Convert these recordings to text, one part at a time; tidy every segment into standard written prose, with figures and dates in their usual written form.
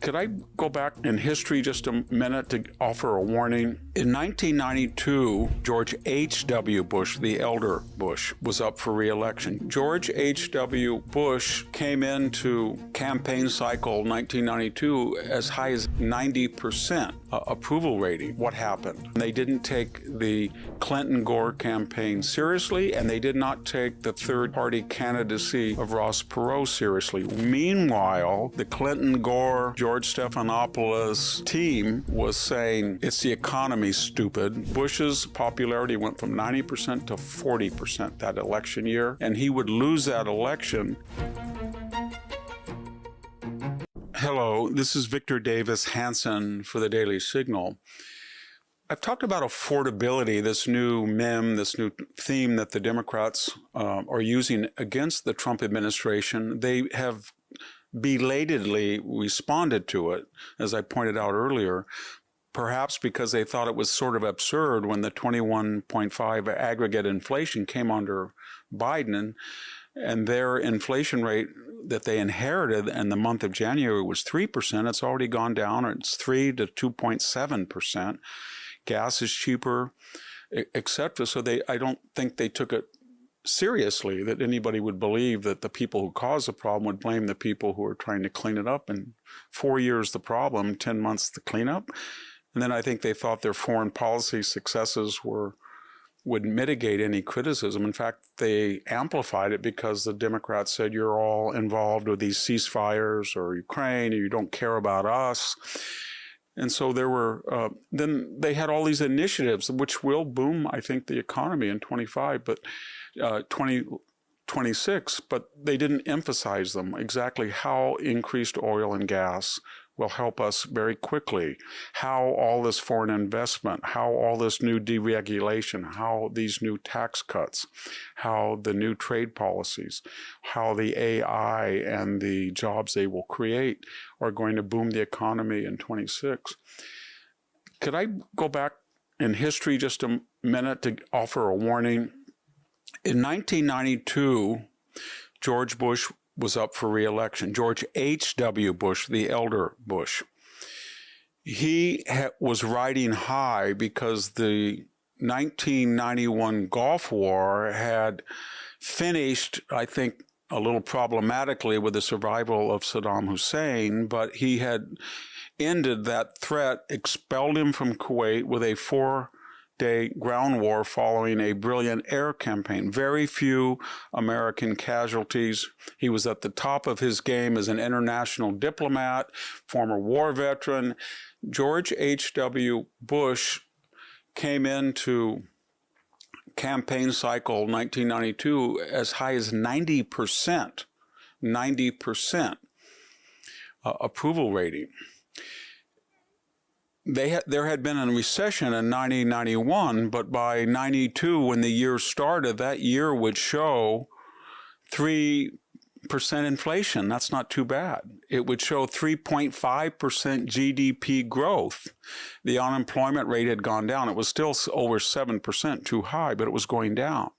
Could I go back in history just a minute to offer a warning? In 1992, George H.W. Bush, the elder Bush, was up for re-election. George H.W. Bush came into campaign cycle 1992 as high as 90% approval rating. What happened? They didn't take the Clinton-Gore campaign seriously, and they did not take the third-party candidacy of Ross Perot seriously. Meanwhile, the Clinton-Gore, George Stephanopoulos team was saying, it's the economy, stupid. Bush's popularity went from 90% to 40% that election year, and he would lose that election. Hello, this is Victor Davis Hanson for the Daily Signal. I've talked about affordability, this new meme, this new theme that the Democrats are using against the Trump administration. They have belatedly responded to it, as I pointed out earlier, perhaps because they thought it was sort of absurd when the 21.5 aggregate inflation came under Biden, and their inflation rate that they inherited in the month of January was 3%. It's already gone down. It's 3 to 2.7%. Gas is cheaper, etc. So I don't think they took it seriously, that anybody would believe that the people who caused the problem would blame the people who are trying to clean it up. And 4 years the problem, 10 months the cleanup. And then I think they thought their foreign policy successes would mitigate any criticism. In fact, they amplified it because the Democrats said, you're all involved with these ceasefires or Ukraine, or you don't care about us. And so there were, then they had all these initiatives, which will boom, I think, the economy in 25, but 2026, but they didn't emphasize them, exactly how increased oil and gas will help us very quickly, how all this foreign investment, how all this new deregulation, how these new tax cuts, how the new trade policies, how the AI and the jobs they will create are going to boom the economy in 26. Could I go back in history just a minute to offer a warning? In 1992, George Bush was up for re-election. George H.W. Bush, the elder Bush. He was riding high because the 1991 Gulf War had finished, I think, a little problematically with the survival of Saddam Hussein, but he had ended that threat, expelled him from Kuwait with a 4-day ground war following a brilliant air campaign. Very few American casualties. He was at the top of his game as an international diplomat, former war veteran. George H.W. Bush came into campaign cycle 1992 as high as 90% approval rating. There had been a recession in 1991, but by 92, when the year started, that year would show 3% inflation. That's not too bad. It would show 3.5% GDP growth. The unemployment rate had gone down. It was still over 7%, too high, but it was going down.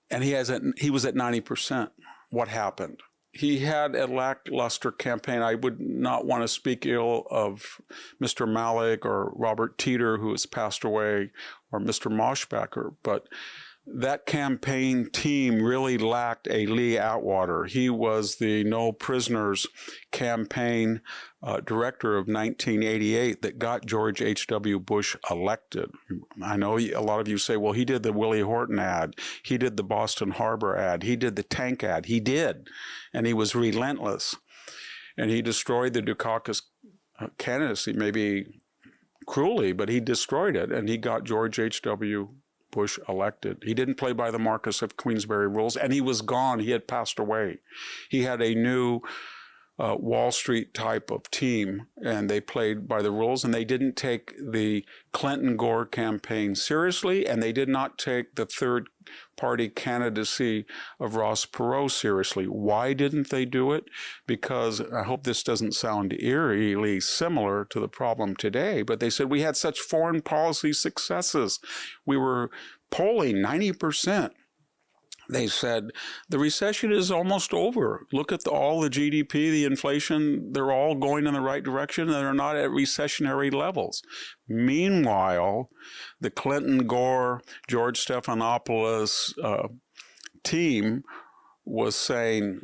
And he was at 90%. What happened? He had a lackluster campaign. I would not want to speak ill of Mr. Malik or Robert Teeter, who has passed away, or Mr. Moshbacher, but that campaign team really lacked a Lee Atwater. He was the No Prisoners campaign director of 1988 that got George H.W. Bush elected. I know a lot of you say, well, he did the Willie Horton ad. He did the Boston Harbor ad. He did the tank ad. He did. And he was relentless. And he destroyed the Dukakis candidacy, maybe cruelly, but he destroyed it. And he got George H.W. Bush elected. He didn't play by the Marquess of Queensberry rules, and he was gone. He had passed away. He had a new Wall Street type of team, and they played by the rules, and they didn't take the Clinton-Gore campaign seriously, and they did not take the third-party candidacy of Ross Perot seriously. Why didn't they do it? Because, I hope this doesn't sound eerily similar to the problem today, but they said we had such foreign policy successes. We were polling 90%. they said the recession is almost over. Look at all the GDP, the inflation, they're all going in the right direction and they're not at recessionary levels. Meanwhile, the Clinton, Gore, George Stephanopoulos team was saying,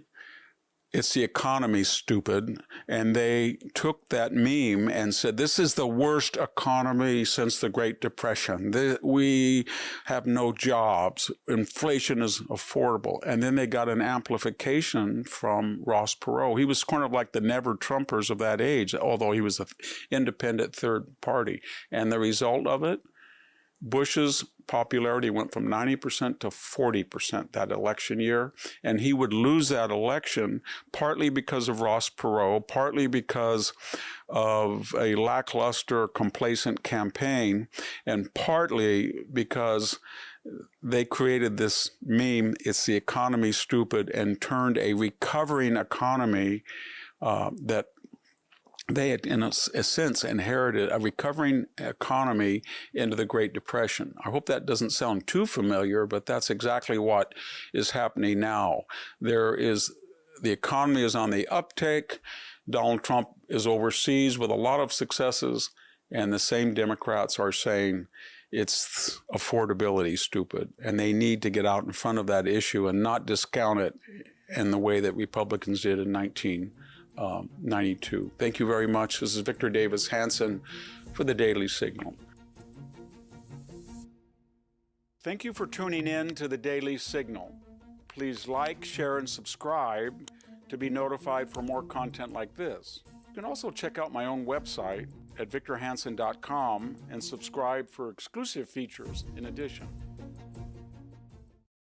it's the economy, stupid. And they took that meme and said, this is the worst economy since the Great Depression. We have no jobs. Inflation is affordable. And then they got an amplification from Ross Perot. He was kind of like the never-Trumpers of that age, although he was an independent third party. And the result of it, Bush's popularity went from 90% to 40% that election year, and he would lose that election partly because of Ross Perot, partly because of a lackluster, complacent campaign, and partly because they created this meme, it's the economy, stupid, and turned a recovering economy that they had, in a sense, inherited a recovering economy into the Great Depression. I hope that doesn't sound too familiar, but that's exactly what is happening now. The economy is on the uptake. Donald Trump is overseas with a lot of successes, and the same Democrats are saying it's affordability, stupid, and they need to get out in front of that issue and not discount it in the way that Republicans did in 1992. Thank you very much. This is Victor Davis Hanson for the Daily Signal. Thank you for tuning in to the Daily Signal. Please like, share, and subscribe to be notified for more content like this. You can also check out my own website at victorhanson.com and subscribe for exclusive features in addition.